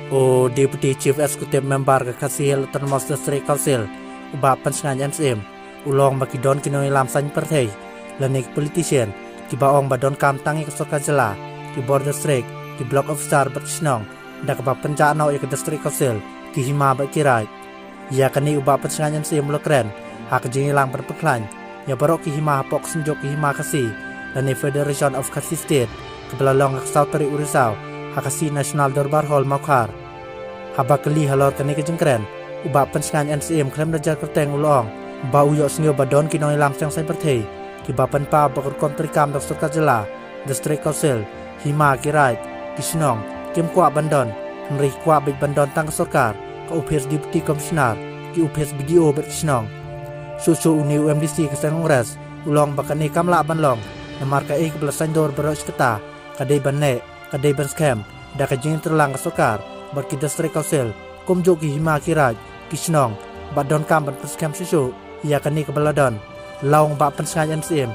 O Deputy Chief Executive Member ke Kasil Autonomous District Council ubah pensengan NSM ulong makidon kinoi lamsan perthei lanik politician ki baong badon kam tangi ke Sorka Jela ki Border District ki Block Officer berkisnong dak ba penjano ke District Council ki hima ba kirai ya kani ubah pensengan NSM lokren hak jingi lang berpeklan ya barok ki hima pok senjok ki hima kasi lanik Federation of Khasi State ke belalong ke South Peri Urisau Hakasi National Darbar Hall Maukar habakali halor kani ke jengkren ubah pensengan NCM klem rajar kerteng ulong ba uyok sengyo badon kinoi lam sang sai perthei ki bapan pa bakur kontrikam dak Sorka Jela District Council hima kirai kisnong kim kwa bandon nri kwa big bandon tang sorkar ka uphes deputy commissioner ki uphes BDO berkisnong susu uni UMDC ke Kongres ulong bakani kamla banlong namar ka ik belasan dor beros keta kadai banne kadai ban scam dak jing terlang ke Sorkar barki District Council kumjo ki hima kiraj kisnong badon kam ban scam susu ia kani ke beladon laung ba pensengan NCM